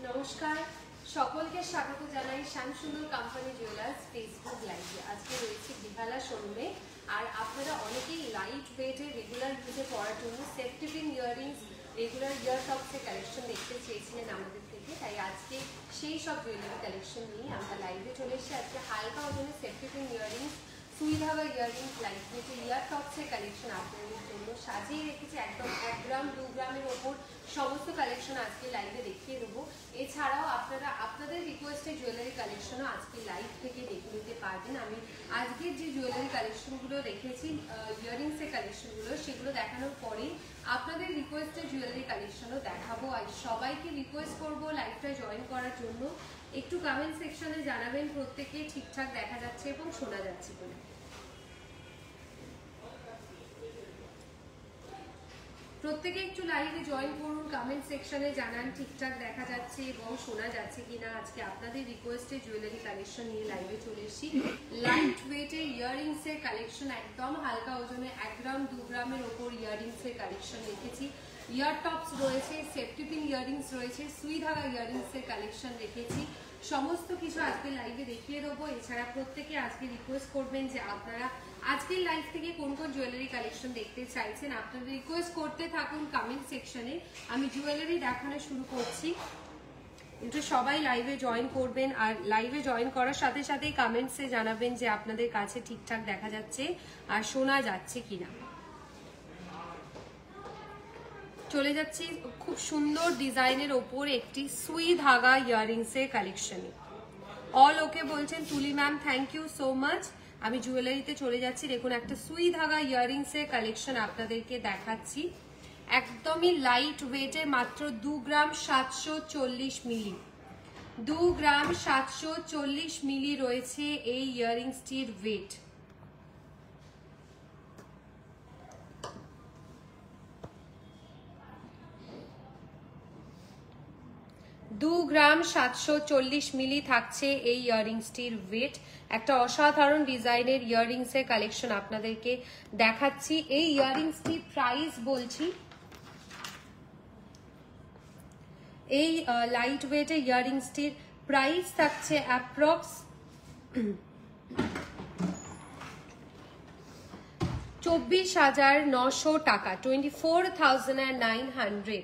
নমস্কার, সকলকে স্বাগত জানাই শ্যামসুন্দর কোম্পানি জুয়েলার্স ফেসবুক লাইভে। আজকে রয়েছে বিহালা শোরুমে। আর আপনারা অনেকেই লাইট ওয়েটের রেগুলার ইউজে পড়ার জন্য সেফটি পিন ইয়াররিংস, রেগুলার ইয়ার টপসের কালেকশন দেখতে চেয়েছিলেন আমাদের থেকে। তাই আজকে সেই সব জুয়েলারি কালেকশন নিয়ে আমরা লাইভে চলে এসেছি। আজকে হালকা ওজনের সেফটি পিন ইয়াররিংস, সুই ধাগা ইয়াররিংস, লাইট ওয়েটের ইয়ার টপসের কালেকশন আপনাদের জন্য সাজিয়ে রেখেছি। একদম 1 গ্রাম 2 গ্রামের ওপর সমস্ত কালেকশন আজকে লাইভে দেখিয়ে দেবো। এছাড়াও আপনারা আপনাদের রিকোয়েস্টে জুয়েলারি কালেকশনও আজকে লাইভ থেকে দেখে নিতে পারবেন। আমি আজকের যে জুয়েলারি কালেকশনগুলো রেখেছি, ইয়াররিংসের কালেকশনগুলো, সেগুলো দেখানোর পরেই আপনাদের রিকোয়েস্টে জুয়েলারি কালেকশনও দেখাবো। আর সবাইকে রিকোয়েস্ট করবো লাইভটা জয়েন করার জন্য। একটু কমেন্ট সেকশনে জানাবেন প্রত্যেকে ঠিকঠাক দেখা যাচ্ছে এবং শোনা যাচ্ছে বলে। প্রত্যেকে একটু লাইভে জয়েন করুন, কমেন্ট সেকশনে জানান ঠিকঠাক দেখা যাচ্ছে এবং শোনা যাচ্ছে কিনা। আজকে আপনাদের রিকোয়েস্টে জুয়েলারি কালেকশন নিয়ে লাইভে চলে এসেছি। লাইট ওয়েটের ইয়াররিংসের কালেকশন, একদম হালকা ওজনে 1 গ্রাম 2 গ্রামের ওপর ইয়াররিংসের কালেকশন রেখেছি। ইয়ার টপস রয়েছে, সেফটি পিন ইয়াররিংস রয়েছে, সুই ধাগা ইয়াররিংসের কালেকশন রেখেছি। সমস্ত কিছু আজকে লাইভে দেখিয়ে দেবো। এছাড়া প্রত্যেকে আজকে রিকোয়েস্ট করবেন যে আপনারা আজকের লাইভ থেকে কোন কোন জুয়েলারি কালেকশন দেখতে চাইছেন। আপনারা রিকোয়েস্ট করতে থাকুন কমেন্ট সেকশনে। আমি জুয়েলারি দেখানো শুরু করছি। একটু সবাই লাইভে জয়েন করবেন। আর লাইভে জয়েন করার সাথে সাথেই কমেন্টসে জানাবেন যে আপনাদের কাছে ঠিকঠাক দেখা যাচ্ছে আর শোনা যাচ্ছে কিনা। চলে যাচ্ছি খুব সুন্দর ডিজাইনের ওপর একটি সুই ধাগা ইয়াররিংসের কালেকশনে। অল ওকে বলছেন Tuli ma'am, thank you so much. আমি জুয়েলারিতে চলে যাচ্ছি। দেখুন একটা সুই ধাগা ইয়াররিংসের কালেকশন আপনাদেরকে দেখাচ্ছি। একদমই লাইট ওয়েটে, মাত্র 2 গ্রাম 740 মিলি। 2 গ্রাম 740 মিলি রয়েছে এই ইয়াররিংসটির ওয়েট। দু গ্রাম 740 মিলি থাকছে এই ইয়াররিংসটির ওয়েট। একটা অসাধারণ ডিজাইনের ইয়াররিংসের কালেকশন আপনাদেরকে দেখাচ্ছি। এই ইয়াররিংসটির প্রাইস বলছি, এই লাইট ওয়েটের ইয়াররিংসটির প্রাইস থাকছে অ্যাপ্রক্স 24,900 টাকা, 24,900।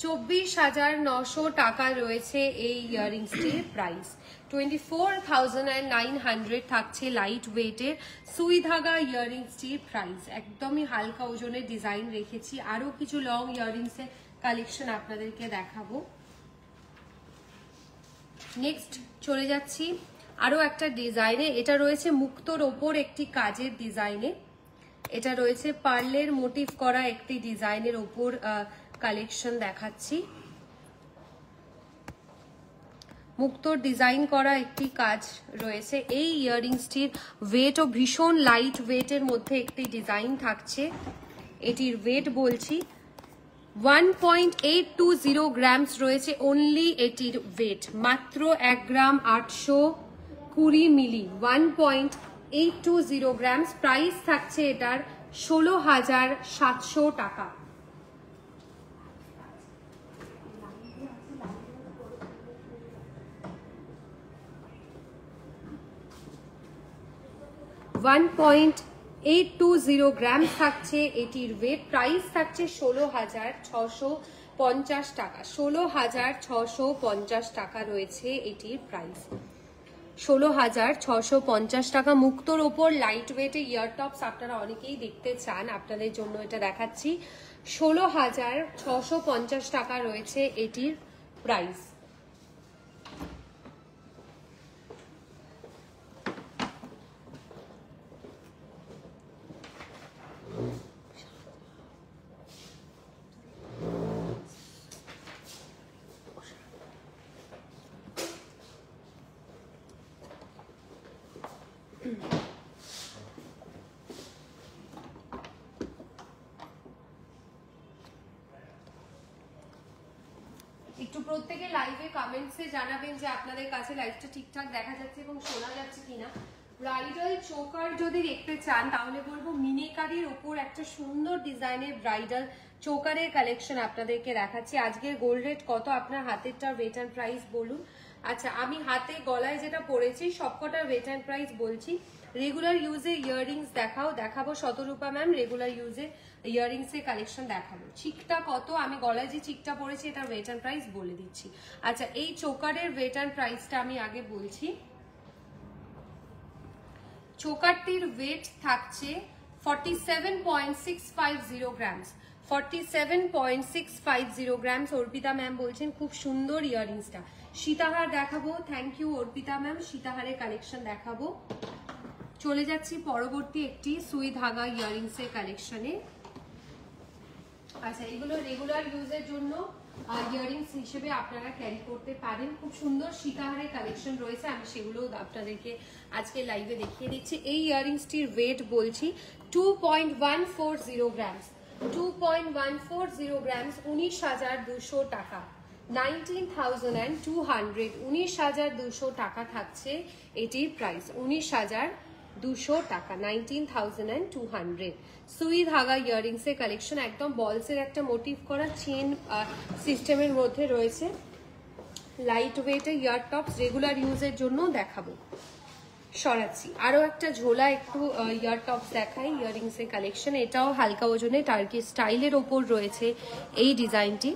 24,900 টাকা রয়েছে এই ইয়াররিংসটির প্রাইস। 24,900 থাকছে লাইট ওয়েটের সুই ধাগা ইয়াররিংসটির প্রাইস। একদমই হালকা ওজনের ডিজাইন রেখেছি। আরো কিছু লং ইয়াররিংসের কালেকশন আপনাদেরকে দেখাবো। নেক্সট চলে যাচ্ছি আরো একটা ডিজাইনে। এটা রয়েছে মুক্তোর ওপর একটি কাজের ডিজাইনে। এটা রয়েছে পার্লের মোটিভ করা একটি ডিজাইনের ওপর কালেকশন দেখাচ্ছি। মুক্তোর ডিজাইন করা একটি কাজ রয়েছে। এই ইয়াররিংসটির ওয়েটও ভীষণ লাইট ওয়েটের মধ্যে একটি ডিজাইন থাকছে। এটির ওয়েট বলছি 1.820 গ্রামস রয়েছে অনলি এটির ওয়েট। মাত্র 1 গ্রাম 820 মিলি, 1.820 গ্রামস। প্রাইস থাকছে এটার 16,700 টাকা। $1.820 গ্রাম থাকছে এটির ওয়েট। প্রাইস থাকছে 16,650 টাকা। 16,650 টাকা রয়েছে এটির প্রাইস। 16,650 টাকা। মুক্তোর ওপর লাইট ওয়েটে ইয়ার টপস আপনারা অনেকেই দেখতে চান, আপনাদের জন্য এটা দেখাচ্ছি। 16,650 টাকা রয়েছে এটির প্রাইস। একটু প্রত্যেকে লাইভে কমেন্টসে জানাবেন যে আপনাদের কাছে লাইভটা ঠিকঠাক দেখা যাচ্ছে এবং শোনা যাচ্ছে কিনা। ব্রাইডাল চোকার যদি দেখতে চান তাহলে বলবো মিনেকারির ওপর একটা সুন্দর ডিজাইনের ব্রাইডাল চোকারের কালেকশন আপনাদেরকে দেখাচ্ছি। আজকের গোল্ড রেট কত, আপনার হাতেরটার ওয়েট অ্যান্ড প্রাইস বলুন। আচ্ছা, আমি হাতে গলায় যেটা পরেছি সবকটার ওয়েট অ্যান্ড প্রাইস বলছি। রেগুলার ইউজে ইয়াররিংস দেখাবো শতরূপা ম্যাম, রেগুলার ইউজে ইয়াররিংস এর কালেকশন দেখাবো। চিকটা কত, আমি গলায় যে চিকটা পরেছি এটার ওয়েট অ্যান্ড প্রাইস বলে দিচ্ছি। আচ্ছা, এই চোকারের ওয়েট অ্যান্ড প্রাইসটা আমি আগে বলছি। চোকারটির ওয়েট থাকছে 47.650 গ্রামস, 47.650 গ্রামস। অর্পিতা ম্যাম বলছেন খুব সুন্দর ইয়াররিংসটা। সীতাহার দেখাবো, থ্যাংক ইউ অর্পিতা ম্যাম, সীতাহারের কালেকশন দেখাবো। চলে যাচ্ছি পরবর্তী একটি সুই ধাগা ইয়াররিংস এর কালেকশনে। আচ্ছা, এগুলো রেগুলার ইউজের জন্য ইয়াররিংস হিসেবে আপনারা ক্যারি করতে পারেন। খুব সুন্দর সীতাহারের কালেকশন রয়েছে, আমি সেগুলো আপনাদেরকে আজকে লাইভে দেখিয়ে দিচ্ছি। এই ইয়াররিংসটির ওয়েট বলছি 2.140 গ্রামস, 2.140 গ্রামস, 19,200 টাকা, 19,200, 19,200 টাকা থাকছে এটির প্রাইস, 19,200 টাকা, 19,200। সুই ধাগা ইয়াররিংস এর কালেকশন, একদম বলসের একটা মোটিভ করা চেন সিস্টেমের মধ্যে রয়েছে। লাইট ওয়েটের ইয়ার টপস রেগুলার ইউজের জন্য দেখাবো। সরাচ্ছি আরো একটা ঝোলা একটু ইয়ার টপস দেখাই ইয়াররিংস এর কালেকশন। এটাও হালকা ওজনে টার্কি স্টাইলের ওপর রয়েছে এই ডিজাইনটি।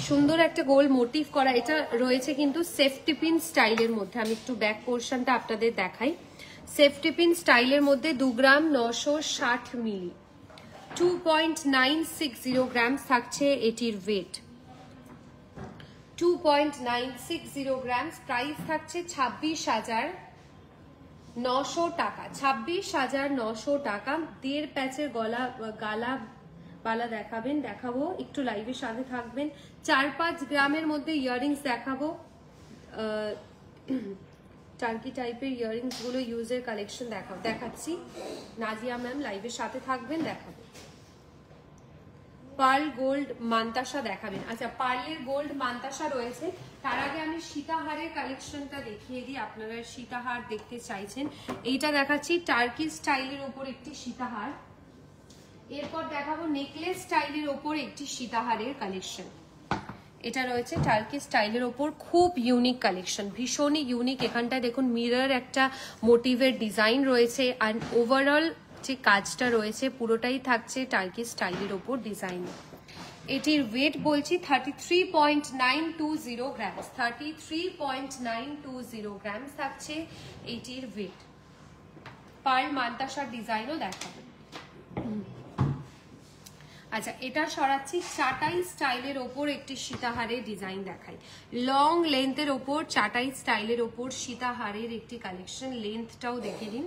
সুন্দর একটা গোল মোটিভ করা, এটা রয়েছে কিন্তু সেফটি পিন স্টাইলের মধ্যে। আমি একটু ব্যাক পোর্শনটা আপনাদের দেখাই। সেফটি পিন স্টাইলের মধ্যে 2 গ্রাম 960 মিলি, 2.960 গ্রাম থাকছে এটির ওয়েট, 2.960 গ্রাম। প্রাইস থাকছে 26,900 টাকা, 26,900 টাকা। 1.5 প্যাচের বালা দেখাবো একটু লাইভের সাথে থাকবেন। 4-5 গ্রামের মধ্যে ইয়াররিংস দেখাবো, টার্কি টাইপের ইয়াররিংস গুলো ইউজের কালেকশন দেখাচ্ছি। নাজিয়া ম্যাম লাইভের সাথে থাকবেন, দেখাবো। পার্ল গোল্ড মান্তাসা দেখাবেন। আচ্ছা, পার্লের গোল্ড মান্তাসা রয়েছে। তার আগে আমি সীতাহারের কালেকশনটা দেখিয়ে দিই, আপনারা সীতাহার দেখতে চাইছেন। এইটা দেখাচ্ছি টার্কি স্টাইলের ওপর একটি সীতাহার। এরপর দেখাবো নেকলেস স্টাইলের ওপর একটি সীতাহারের কালেকশন। এটা রয়েছে টার্কি স্টাইলের ওপর, খুব ইউনিক কালেকশন, ভীষণই ইউনিক। এখানটায় দেখুন মিরর একটা মোটিভের ডিজাইন রয়েছে, আর ওভারঅল যে কাজটা রয়েছে পুরোটাই থাকছে টার্কি স্টাইলের ওপর ডিজাইন। এটির ওয়েট বলছি 33.920 গ্রামস, 33.920 গ্রামস থাকছে এটির ওয়েট। পার্ল মান্তাসার ডিজাইনও দেখাবো। আচ্ছা, এটা সরাচ্ছি চাটাই স্টাইলের ওপর একটি সীতাহারের ডিজাইন দেখাই। লং লেন্থের ওপর চাটাই স্টাইলের ওপর সীতাহারের একটি কালেকশন। লেন্থটাও দেখে নিন।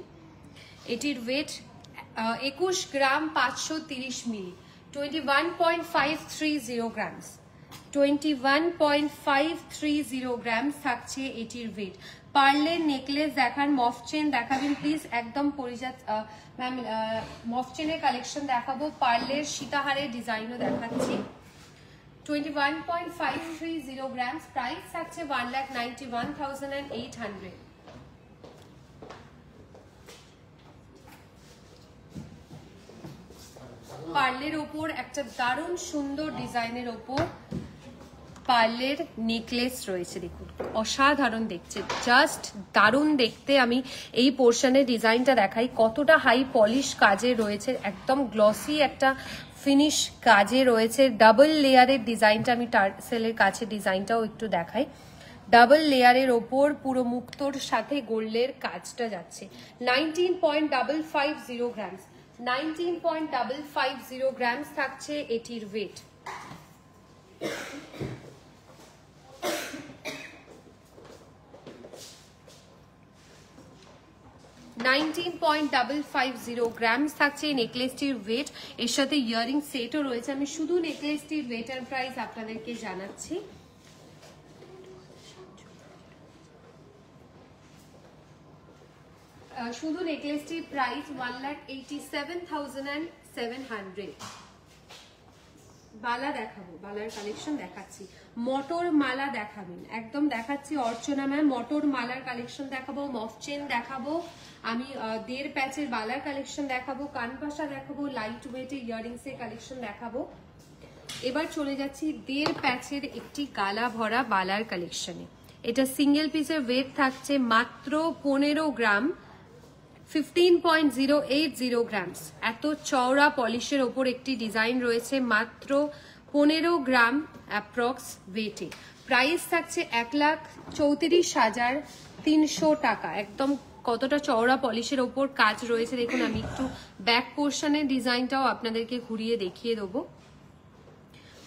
এটির ওয়েট 21 গ্রাম 530 মিলি, 21.530 গ্রামস, 21.530 গ্রামস থাকছে এটির ওয়েট। পার্লের নেকলেস দেখান, মফ চেন দেখাবেন প্লিজ, একদম পরিজাত ম্যাম। মফ চেনের কালেকশন দেখাবো, পার্লের সীতাহারের ডিজাইনও দেখাচ্ছি। 21.530 গ্রামস, প্রাইস থাকছে 1,91,800। পার্লের ওপর একটা দারুণ সুন্দর ডিজাইনের ওপর পার্লের নেকলেস রয়েছে, দেখুন অসাধারণ দেখছে, জাস্ট দারুণ দেখতে। আমি এই পোর্শনের ডিজাইনটা দেখাই, কতটা হাই পলিশ কাজে রয়েছে, একদম গ্লসি একটা ফিনিশ কাজে রয়েছে। ডাবল লেয়ারের ডিজাইনটা আমি টার্সেলের কাছে ডিজাইনটাও একটু দেখাই। ডাবল লেয়ারের ওপর পুরো মুক্তোর সাথে গোল্ডের কাজটা যাচ্ছে। 19.550 গ্রামস, 19.550 গ্রামস থাকছে এটির ওয়েট। গ্রামস থাকছে নেকলেসটির ওয়েট। এর সাথে ইয়ারিং সেটও রয়েছে। আমি শুধু নেকলেসটির ওয়েট আর প্রাইস আপনাদেরকে জানাচ্ছি। শুধু নেকলেসটির প্রাইস 1,87,700। বালা দেখাবো, বালার কালেকশন দেখাচ্ছি। মটর মালা দেখাবেন, একদম দেখাচ্ছি অর্চনা ম্যাম। মটর মালার কালেকশন দেখাবো, মফ চেন দেখাবো, আমি 1.5 প্যাচের বালার কালেকশন দেখাবো, কানপাশা দেখাবো, লাইট ওয়েটে ইয়াররিংস এর কালেকশন দেখাবো। এবার চলে যাচ্ছি 1.5 প্যাচের একটি গালা ভরা বালার কালেকশনে। এটা সিঙ্গেল পিসের ওয়েট থাকছে মাত্র 15 গ্রাম, 15.080 গ্রামস। এত চওড়া পলিশের ওপর একটি ডিজাইন রয়েছে, মাত্র 15 গ্রাম অ্যাপ্রক্স ওয়েটে। প্রাইস থাকছে 1,34,300 টাকা। একদম কতটা চওড়া পলিশের ওপর কাজ রয়েছে দেখুন। আমি একটু ব্যাক পোর্শনের ডিজাইনটাও আপনাদেরকে ঘুরিয়ে দেখিয়ে দেবো।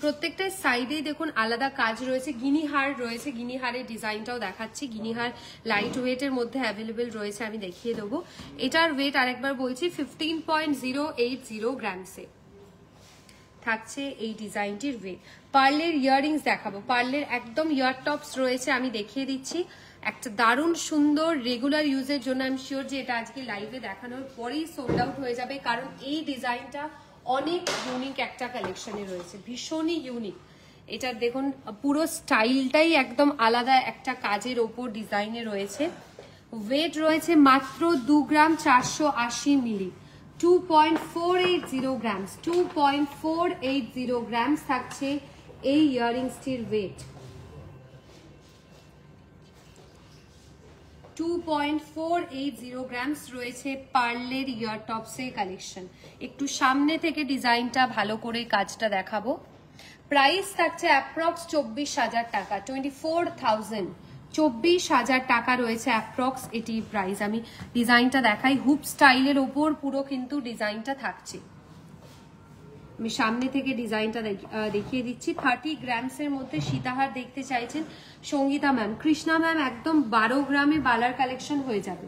প্রত্যেকটা সাইডেই দেখুন আলাদা কাজ রয়েছে, গিনিহার রয়েছে, গিনিহারের ডিজাইনটাও দেখাচ্ছি। গিনিহার লাইট ওয়েটের মধ্যে অ্যাভেলেবেল রয়েছে, আমি দেখিয়ে দেবো। এটার ওয়েট আরেকবার বলছি 15.080 গ্রামসে থাকছে এই ডিজাইনটির ওয়েট। পার্লের ইয়াররিংস দেখাবো, পার্লের একদম ইয়ার টপস রয়েছে, আমি দেখিয়ে দিচ্ছি। একটা দারুণ সুন্দর রেগুলার ইউজের জন্য আমি শিওর যে এটা আজকে লাইভে দেখানোর পরেই সোল্ড আউট হয়ে যাবে, কারণ এই ডিজাইনটা অনেক ইউনিক একটা কালেকশনে রয়েছে, ভীষণই ইউনিক। এটার দেখুন পুরো স্টাইলটাই একদম আলাদা একটা কাজের ওপর ডিজাইনে রয়েছে। ওয়েট রয়েছে মাত্র 2 গ্রাম 480 মিলি, 2.480 গ্রামস, 2.480 গ্রামস থাকছে এই ইয়াররিংসটির ওয়েট। 2.480 গ্রামস রয়েছে পার্লের ইয়ার টপসের কালেকশন। একটু সামনে থেকে ডিজাইনটা ভালো করে কাজটা দেখাবো। প্রাইস থাকছে অ্যাপ্রক্স 24,000 টাকা, 24,000, 24,000 টাকা রয়েছে অ্যাপ্রক্স এটি প্রাইস। আমি ডিজাইনটা দেখাই, হুপ স্টাইলের ওপর পুরো কিন্তু ডিজাইনটা থাকছে। আমি সামনে থেকে ডিজাইনটা দেখিয়ে দিচ্ছি। 30 গ্রামসের মধ্যে সীতাহার দেখতে চাইছেন সঙ্গীতা ম্যাম, কৃষ্ণা ম্যাম, একদম 12 গ্রামে বালার কালেকশন হয়ে যাবে,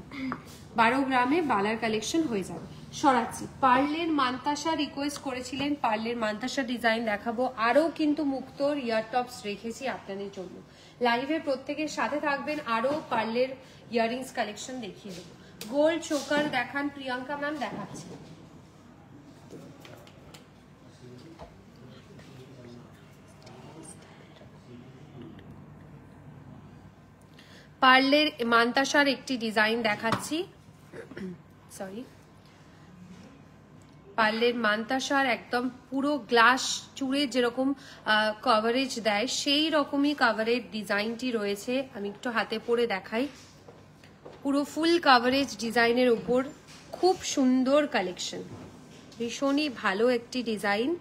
12 গ্রামে বালার কালেকশন হয়ে যাবে। সরাচ্ছি, পার্লের মান্তাসা রিকোয়েস্ট করেছিলেন, পার্লের মান্তাসা ডিজাইন দেখাবো। আরও কিন্তু মুক্তোর ইয়ার টপস রেখেছি আপনাদের জন্য। লাইভে প্রত্যেকের সাথে থাকবেন, আরও পার্লের ইয়াররিংস কালেকশন দেখিয়ে দেবো। গোল্ড চোকার দেখান প্রিয়াঙ্কা ম্যাম, দেখাচ্ছি। পার্লের মান্তাসার একটি ডিজাইন দেখাচ্ছি, সরি, পার্লের মান্তাসার একদম পুরো গ্লাস চুড়ে যেরকম কভারেজ দেয় সেই রকমই কভারের ডিজাইনটি রয়েছে। আমি একটু হাতে পরে দেখাই, পুরো ফুল কভারেজ ডিজাইনের উপর খুব সুন্দর কালেকশন, ভীষণই ভালো একটি ডিজাইন।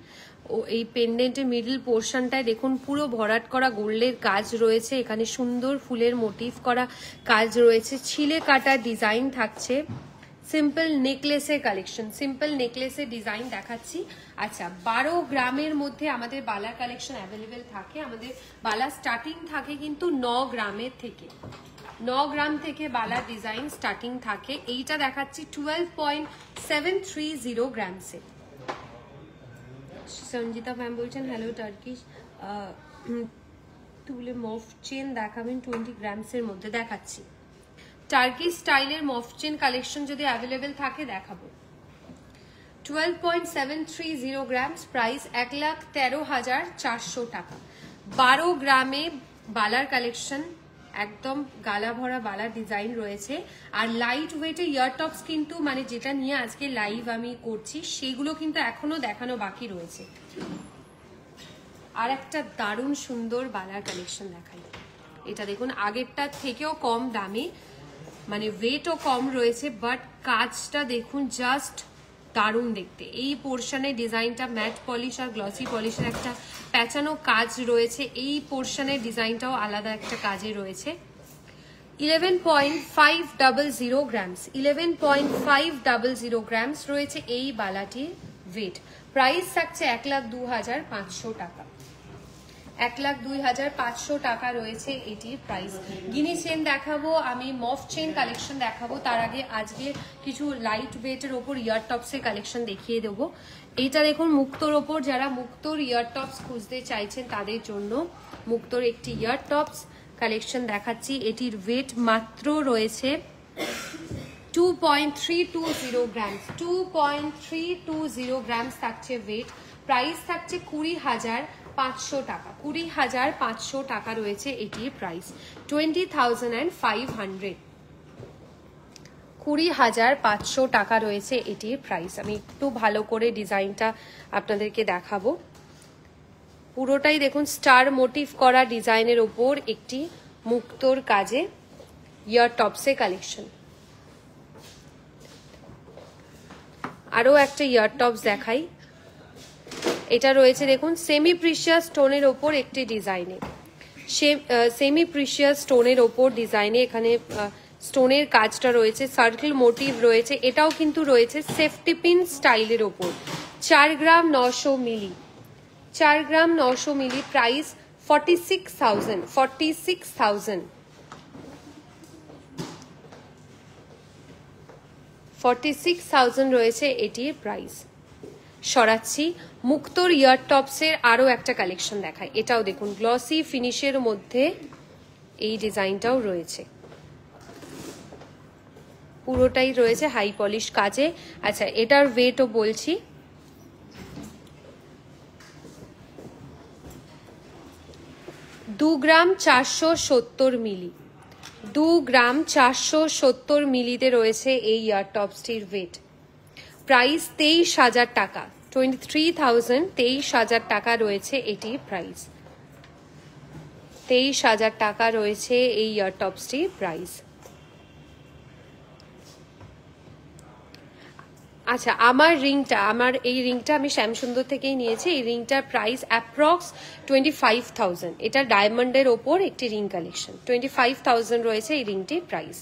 ও এই পেন্ডেন্টের মিডল পোর্শনটায় দেখুন পুরো ভরাট করা গোল্ডের কাজ রয়েছে, এখানে সুন্দর ফুলের মোটিভ করা কাজ রয়েছে, ছিলে কাটা ডিজাইন থাকছে। সিম্পল নেকলেসের কালেকশন, সিম্পল নেকলেসের ডিজাইন দেখাচ্ছি। আচ্ছা, 12 গ্রামের মধ্যে আমাদের বালার কালেকশন অ্যাভেলেবেল থাকে। আমাদের বালা স্টার্টিং থাকে কিন্তু 9 গ্রামের থেকে, 9 গ্রাম থেকে বালার ডিজাইন স্টার্টিং থাকে। এইটা দেখাচ্ছি 12.730 গ্রামসে। সঞ্জিতা ম্যাম বলছেন হ্যালো টার্কিশ, তুলে মফ চেন দেখাবেন 20 গ্রামসের মধ্যে। দেখাচ্ছি, টার্কি স্টাইলের মফ চেন কালেকশন যদি অ্যাভেলেবেল থাকে দেখাবো। 12.730 গ্রামস, প্রাইস 1,13,400 টাকা। 12 গ্রামে বালার কালেকশন, একদম গালা ভরা বালার ডিজাইন রয়েছে। আর লাইট ওয়েটে ইয়ার টপস কিন্তু মানে যেটা নিয়ে আজকে লাইভ আমি করছি সেগুলো কিন্তু এখনো দেখানো বাকি রয়েছে। আর একটা দারুণ সুন্দর বালার কালেকশন দেখাই, এটা দেখুন আগেরটার থেকেও কম দামে, মানে ওয়েটও কম রয়েছে, বাট কাজটা দেখুন জাস্ট দারুণ দেখতে। এই পোর্শনের ডিজাইনটা ম্যাট পলিশ আর গ্লসি পলিশের একটা প্যাঁচানো কাজ রয়েছে, এই পোর্শনের ডিজাইনটাও আলাদা একটা কাজে রয়েছে। 11.500 গ্রামস, 11.500 গ্রামস রয়েছে এই বালাটির ওয়েট। প্রাইস থাকছে 1,02,500 টাকা, 1,02,500 টাকা রয়েছে এটির প্রাইস। গিনি চেন দেখাবো, আমি মফ চেন কালেকশন দেখাবো, তার আগে আজকে কিছু লাইট ওয়েটের ওপর ইয়ার টপসের কালেকশন দেখিয়ে দেবো। এইটা দেখুন মুক্তোর ওপর, যারা মুক্তোর ইয়ার টপস খুঁজতে চাইছেন তাদের জন্য মুক্তোর একটি ইয়ার টপস কালেকশন দেখাচ্ছি। এটির ওয়েট মাত্র রয়েছে 2.320 গ্রামস, 2.320 গ্রামস থাকছে ওয়েট। প্রাইস থাকছে 20,500 টাকা। 20,500 টাকা রয়েছে এটির প্রাইস। 20,500, 20,500 টাকা রয়েছে এটির প্রাইস। আমি একটু ভালো করে ডিজাইনটা আপনাদেরকে দেখাবো। পুরোটাই দেখুন স্টার মোটিভ করা ডিজাইনের ওপর একটি মুক্তোর কাজে ইয়ার টপসে কালেকশন। আরো একটা ইয়ার টপস দেখাই। এটা রয়েছে দেখুন সেমি প্রিশিয়াস স্টোনের ওপর একটি ডিজাইনে, সেমি প্রিশিয়াস স্টোনের ওপর ডিজাইনে এখানে স্টোনের কাজটা রয়েছে, সার্কেল মোটিভ রয়েছে। এটাও কিন্তু রয়েছে সেফটি পিন স্টাইলের ওপর। 4 গ্রাম 900 মিলি, 4 গ্রাম 900 মিলি, প্রাইস 46,000, 46,000, 46,000 রয়েছে এটির প্রাইস। সরাচ্ছি, মুক্তোর ইয়ার টপসের আরো একটা কালেকশন দেখায়। এটাও দেখুন গ্লসি ফিনিশের মধ্যে এই ডিজাইনটাও রয়েছে, পুরোটাই রয়েছে হাই পলিশ কাজে। আচ্ছা, এটার ওয়েটও বলছি, 2 গ্রাম 470 মিলি, 2 গ্রাম 470 মিলিতে রয়েছে এই ইয়ার টপসটির ওয়েট। প্রাইস 23,000 টাকা, 23,000, 23,000 টাকা রয়েছে এটির প্রাইস। 23,000 টাকা রয়েছে এই ইয়ার টপসটির প্রাইস। আচ্ছা, আমার এই রিংটা আমি শ্যামসুন্দর থেকেই নিয়েছি। এই রিংটার প্রাইস অ্যাপ্রক্স 25,000। এটা ডায়মন্ডের ওপর একটি রিং কালেকশন। 25,000 রয়েছে এই রিংটির প্রাইস।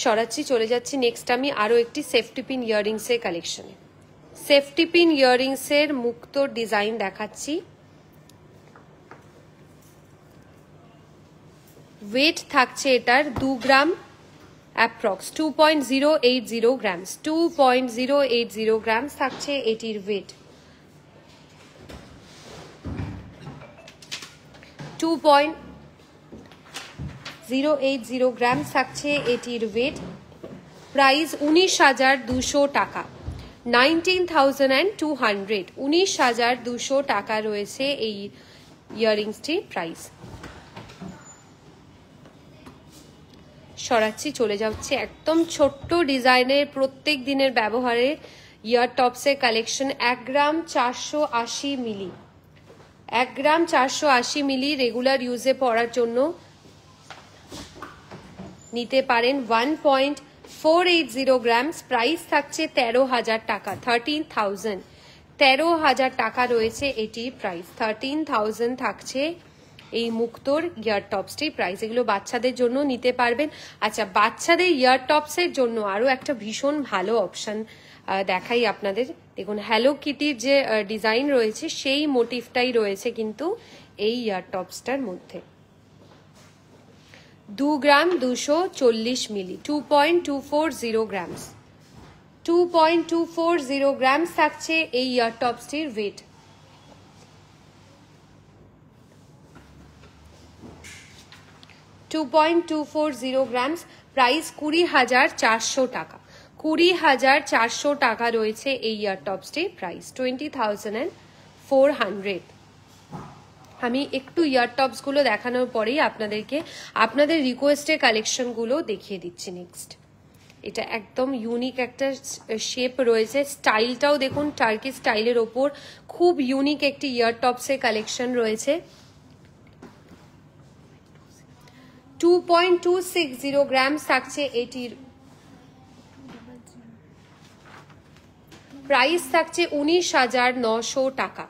সরাচ্ছি, চলে যাচ্ছি নেক্সট আমি আরো একটি সেফটি পিন ইয়াররিংস এর কালেকশনে। সেফটি পিন ইয়াররিংস এর মুক্ত ডিজাইন দেখাচ্ছি। ওয়েট থাকছে এটার 2 গ্রাম অ্যাপ্রক্স 2.080 গ্রামস, 2.080 গ্রামস থাকছে এটির ওয়েট। 2.080 গ্রামস থাকছে এটির ওয়েট। প্রাইস 19,200 টাকা, 19,200, 19,200 টাকা রয়েছে এই ইয়াররিংসটির প্রাইস। সরাচ্ছি, চলে যাচ্ছে একদম ছোট্ট ডিজাইনের প্রত্যেক দিনের ব্যবহারে ইয়ার টপসের কালেকশন। 1 গ্রাম 480 মিলি, 1 গ্রাম 480 মিলি রেগুলার ইউজে পড়ার জন্য নিতে পারেন। 1.480 গ্রামস, প্রাইস থাকছে 13,000 টাকা, 13,000, 13,000 টাকা রয়েছে এটির প্রাইস। 13,000 থাকছে এই মুক্তোর ইয়ার টপসটির প্রাইস। এগুলো বাচ্চাদের জন্য নিতে পারবেন। আচ্ছা, বাচ্চাদের ইয়ার টপসের জন্য আরো একটা ভীষণ ভালো অপশন দেখাই আপনাদের। দেখুন হ্যালো কিটির যে ডিজাইন রয়েছে সেই মোটিভটাই রয়েছে কিন্তু এই ইয়ার টপসটার মধ্যে। 2 গ্রাম 240 মিলি, 2.240 গ্রামস, 2.240 গ্রামস থাকছে এই ইয়ার টপসটির ওয়েট। $2.240 গ্রামস, প্রাইস 20,400 টাকা, 20,400 টাকা রয়েছে এই ইয়ার টপসটির প্রাইস। 20,400। আমি একটু ইয়ার টপস গুলো দেখানোর পরেই আপনাদেরকে আপনাদের রিকোয়েস্টের কালেকশন গুলো দেখিয়ে দিচ্ছি নেক্সট। এটা একদম ইউনিক একটা শেপ রয়েছে, স্টাইলটাও দেখুন টার্কি স্টাইলের ওপর খুব ইউনিক একটি ইয়ার টপসের কালেকশন রয়েছে। 2.260 গ্রামস থাকছে এটির প্রাইস, থাকছে 19,900 টাকা।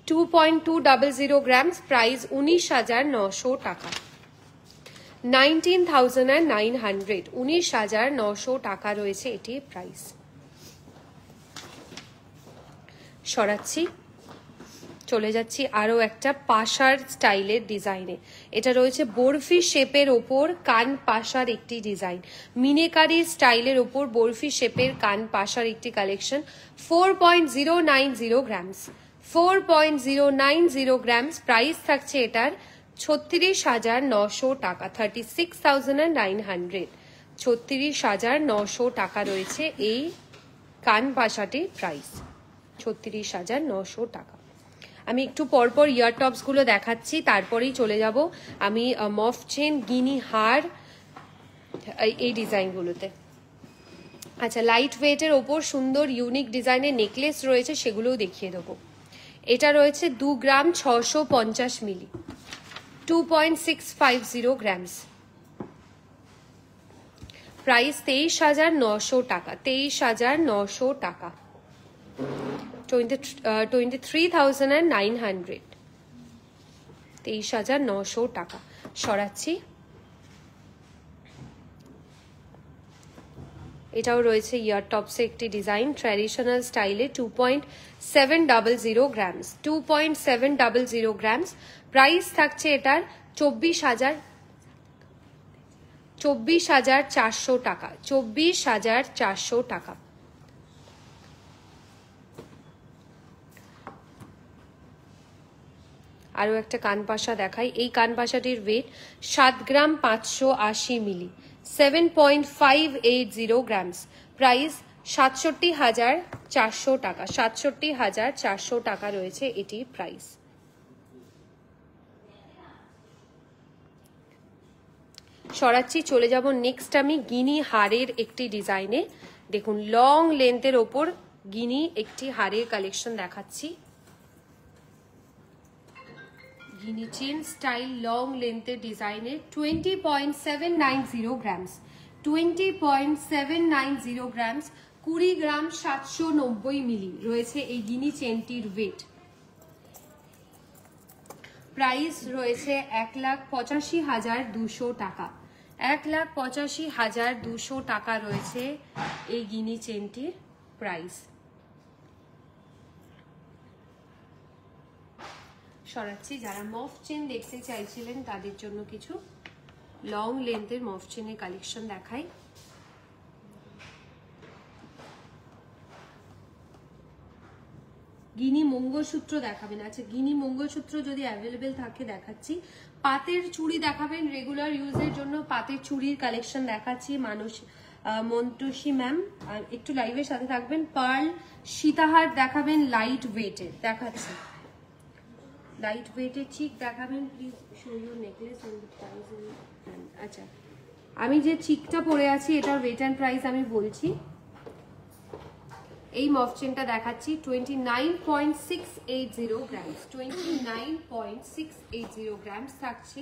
2.200 গ্রামস, প্রাইস 19,900 টাকা। 19,900, 19,900 টাকা রয়েছে এটির প্রাইস। সরাচ্ছি, চলে যাচ্ছি আরো একটা পাশার স্টাইলের ডিজাইনে। এটা রয়েছে বরফি শেপের ওপর কান পাশার একটি ডিজাইন, মিনেকারি স্টাইলের ওপর বরফি শেপের কান পাশার একটি কালেকশন। 4.090 গ্রামস, 4.090 গ্রামস, প্রাইস থাকছে এটার 36,900 টাকা, 36,900, 36,900 টাকা রয়েছে এই কান পাশাটির প্রাইস। 36,900 টাকা। আমি একটু পরপর ইয়ার টপসগুলো দেখাচ্ছি, তারপরেই চলে যাব আমি মফ চেন, গিনি হার, এই ডিজাইনগুলোতে। আচ্ছা, লাইট ওয়েটের ওপর সুন্দর ইউনিক ডিজাইনের নেকলেস রয়েছে, সেগুলোও দেখিয়ে দেবো। এটা রয়েছে 2 গ্রাম 650 মিলি, 2.650 গ্রামস, প্রাইস 23,900 টাকা, 23,900 টাকা, 23,900, 23,900 টাকা। সরাচ্ছি। এটাও রয়েছে ইয়ার টপসে একটি ডিজাইন, ট্র্যাডিশনাল স্টাইলে, 2.700 গ্রামস, 2.700 গ্রামস, প্রাইস থাকছে এটার 24,400 টাকা, 24,400 টাকা। আরও একটা কানপাশা দেখাই। এই কানপাশাটির ওয়েট 7 গ্রাম 580 মিলি, 7.580 গ্রামস, প্রাইস 67,400 টাকা, 67,400 টাকা রয়েছে এটির প্রাইস। সরাচ্ছি, চলে যাব নেক্সট আমি গিনি হারের একটি ডিজাইনে। দেখুন, লং লেন্থের ওপর গিনি একটি হারের কালেকশন দেখাচ্ছি। গিনি চেন স্টাইল লং লেন্থের ডিজাইনে, 20.790 গ্রামস, 20.790 গ্রামস, 20 গ্রাম 790 মিলি রয়েছে এই গিনি চেনটির ওয়েট। প্রাইস রয়েছে 1,85,200 টাকা, 1,85,200 টাকা রয়েছে এই গিনি চেনটির প্রাইস। সরাচ্ছি। যারা মফ চেন দেখতে চাইছিলেন তাদের জন্য কিছু লং লেন্থের মফ চেনের কালেকশন দেখাই। গিনি মঙ্গলসূত্র দেখাবেন? আচ্ছা, গিনি মঙ্গলসূত্র যদি অ্যাভেলেবেল থাকে দেখাচ্ছি। পাতের চুড়ি দেখাবেন রেগুলার ইউজের জন্য, পাতের চুড়ির কালেকশন দেখাচ্ছি। মন্টুসি ম্যাম একটু লাইভের সাথে থাকবেন। পার্ল সীতাহার দেখাবেন লাইট ওয়েটের, দেখাচ্ছি লাইট ওয়েটের চিক দেখাবেন। Please show your necklace and price. আচ্ছা, আমি যে চিকটা পরে আছি এটার ওয়েট অ্যান্ড প্রাইস আমি বলছি। এই মফ চেনটা দেখাচ্ছি 29.680 গ্রামস, 29.680 গ্রামস থাকছে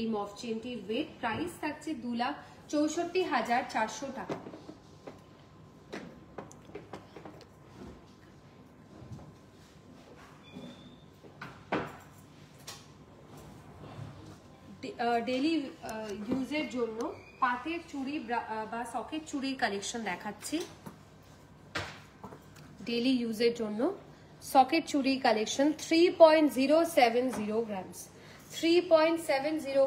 এই মফ চেনটির ওয়েট। প্রাইস থাকছে 2,64,400 টাকা। ডেলি ইউজের জন্য পাতের চুড়ি বা সকেট চুড়ির কালেকশন দেখাচ্ছি। ডেলি ইউজের জন্য সকেট চুড়ি কালেকশন 3.070 গ্রামস, 3.70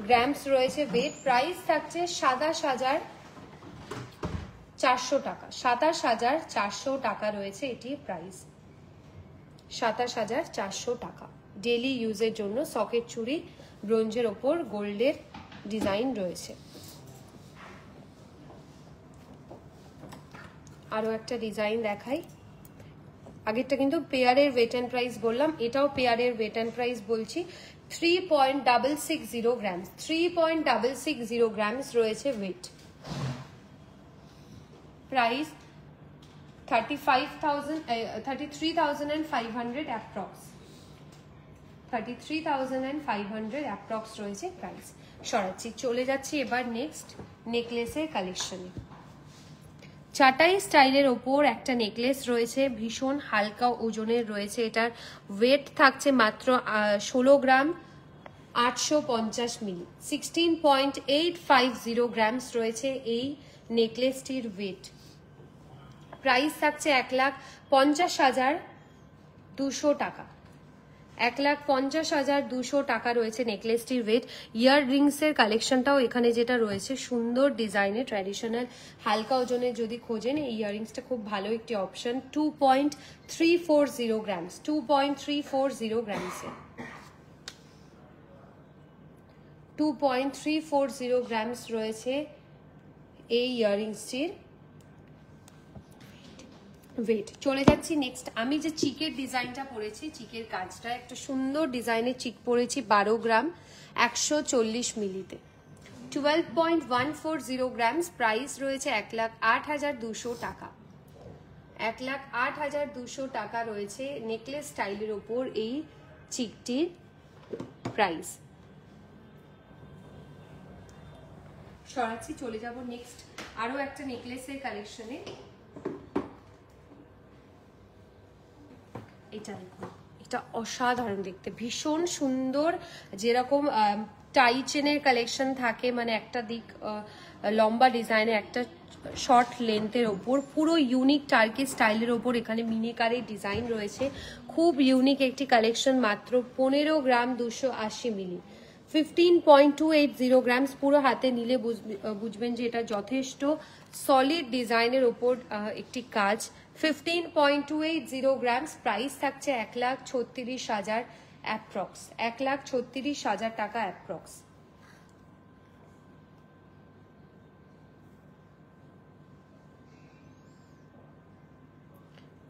গ্রামস রয়েছে ওয়েট। প্রাইস থাকছে 27,400 টাকা, 27,400 টাকা রয়েছে এটি প্রাইস, 27,400 টাকা। ডেলি ইউজের জন্য সকেট চুড়ি, ব্রোঞ্জের ওপর গোল্ডের ডিজাইন রয়েছে। আরো একটা ডিজাইন দেখাই। আগেরটা কিন্তু পেয়ারের ওয়েট অ্যান্ড প্রাইস বললাম, এটাও পেয়ারের ওয়েট অ্যান্ড প্রাইস বলছি। 3.660 গ্রামস, 3.660 গ্রামস রয়েছে ওয়েট। প্রাইস 33,500 অ্যাপ্রক্স, 33,500 অ্যাপ্রক্স রয়েছে প্রাইস। সরাচ্ছি, চলে যাচ্ছি এবার নেক্সট নেকলেসের কালেকশনে। চাটাই স্টাইলের ওপর একটা নেকলেস রয়েছে, ভীষণ হালকা ওজনের রয়েছে। এটার ওয়েট থাকছে মাত্র 16 গ্রাম 850 মিলি, 16.850 গ্রামস রয়েছে এই নেকলেসটির ওয়েট। প্রাইস থাকছে 1,50,200 টাকা, 1,50,200 টাকা রয়েছে নেকলেসটির ওয়েট। ইয়ার রিংসের কালেকশনটাও এখানে যেটা রয়েছে সুন্দর ডিজাইনে ট্র্যাডিশনাল হালকা ওজনের যদি খোঁজেন এই ইয়াররিংসটা খুব ভালো একটি অপশন। 2.340 গ্রামস, 2.340 গ্রামসে, 2.340 গ্রামস রয়েছে এই ইয়াররিংসটির ওয়েট। চলে যাচ্ছি নেক্সট। আমি যে চিকের ডিজাইনটা পরেছি, চিকের কাজটা একটা সুন্দর ডিজাইনের চিক পরেছি 12 গ্রাম 140 মিলিতে, 12.140 গ্রামস। প্রাইস রয়েছে 1,08,200 টাকা। 1,08,200 টাকা রয়েছে নেকলেস স্টাইলের ওপর এই চিকটির প্রাইস। সরাচ্ছি, চলে যাব নেক্সট আরো একটা নেকলেসের কালেকশনে। এটা দেখুন, এটা অসাধারণ দেখতে, ভীষণ সুন্দর। যেরকম টাই চেনের কালেকশন থাকে, মানে একটা দিক লম্বা ডিজাইনে একটা শর্ট লেন্থের ওপর, পুরো ইউনিক টার্কি স্টাইলের ওপর এখানে মিনিকারের ডিজাইন রয়েছে। খুব ইউনিক একটি কালেকশন, মাত্র 15 গ্রাম 280 মিলি, 15.280 গ্রামস। পুরো হাতে নিলে বুঝবেন যে এটা যথেষ্ট সলিড ডিজাইনের ওপর একটি কাজ। 15.280 গ্রামস। প্রাইস থাকছে 1,36,000 অ্যাপ্রক্স, 1,36,000 টাকা অ্যাপ্রক্স।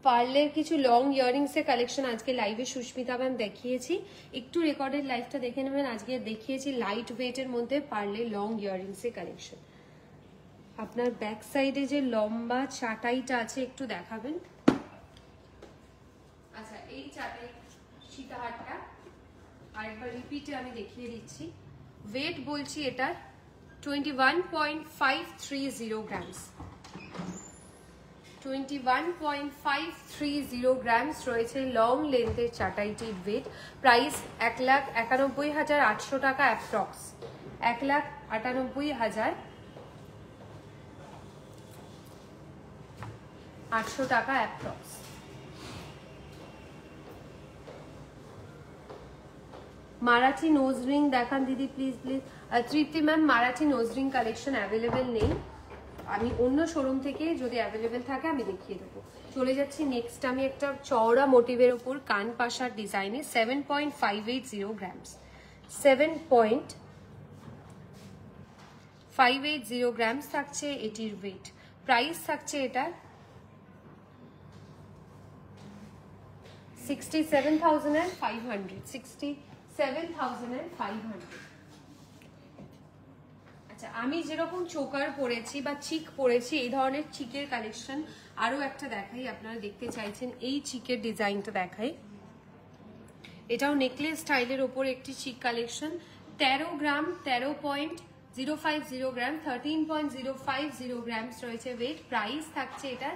পার্লের কিছু লং ইয়াররিংস এর কালেকশন আজকে লাইভে সুস্মিতা ম্যাম দেখিয়েছি, একটু রেকর্ডেড লাইভটা দেখে নেবেন। আজকে দেখিয়েছি লাইট ওয়েটের মধ্যে পার্লের লং ইয়াররিংস এর কালেকশন। আপনার ব্যাক সাইডে যে লম্বা চাটাইটা আছে একটু দেখাবেন। আচ্ছা, এই চাটাই সীতাহারটা আরেকবার রিপিটে আমি দেখিয়ে দিচ্ছি। ওয়েট বলছি এটা 21.530 গ্রামস, 21.530 গ্রামস রয়েছে লং লেন্থের চাটাইটির ওয়েট। প্রাইস 1,91,800 টাকা অ্যাপ্রক্স, 1,98,800 টাকা অ্যাপ্রক্স। মারাঠি নোজ রিং দেখান দিদি please please. Tripti ma'am, Marathi nose ring collection available নেই, আমি অন্য শোরুম থেকে যদি অ্যাভেলেবেল থাকে আমি দেখিয়ে দেবো। চলে যাচ্ছি নেক্সট। আমি একটা চওড়া মোটিভের ওপর কান পাশার ডিজাইনে 7.580 গ্রামস, 7.580 গ্রামস থাকছে এটির ওয়েট। প্রাইস থাকছে এটা 67,500, 67,500। আচ্ছা, আমি যেরকম চোকার পরেছি বা চিক পরেছি, এই ধরনের চিকের কালেকশন আরো একটা দেখাই। আপনারা দেখতে চাইছেন এই চিকের ডিজাইনটা দেখাই। এটাও নেকলেস স্টাইলের ওপর একটি চিক কালেকশন। 13 গ্রাম 13.050 গ্রাম, 13.050 গ্রামস রয়েছে ওয়েট। প্রাইস থাকছে এটা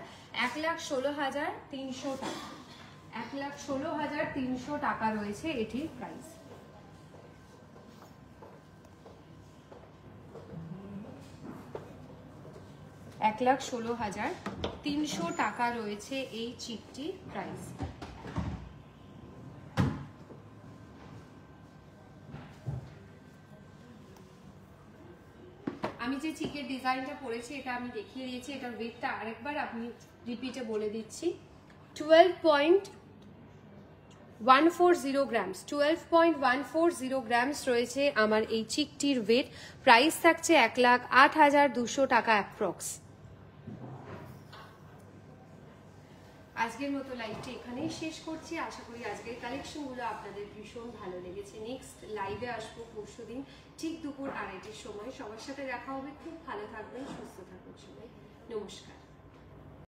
1,16,300 টাকা, 1,16,300 টাকা রয়েছে এটির প্রাইস। এক 1,16,300 টাকা রয়েছে এই চিকটির প্রাইস। আমি যে চিকের ডিজাইনটা পরেছি এটা আমি দেখিয়ে দিয়েছি, এটার ওয়েটটা আরেকবার আপনি রিপিটে বলে দিচ্ছি। 12.140 গ্রামস, 12.140 গ্রামস রয়েছে আমার এই চিকটির ওয়েট। প্রাইস থাকছে 1,08,200 টাকা অ্যাপ্রক্স। আজকের মতো লাইভটি এখানেই শেষ করছি। আশা করি আজকের কালেকশনগুলো আপনাদের ভীষণ ভালো লেগেছে। নেক্সট লাইভে আসবো পরশুদিন ঠিক দুপুর 2:30টার সময়। সবার সাথে দেখা হবে। খুব ভালো থাকবেন, সুস্থ থাকবেন সবাই। নমস্কার।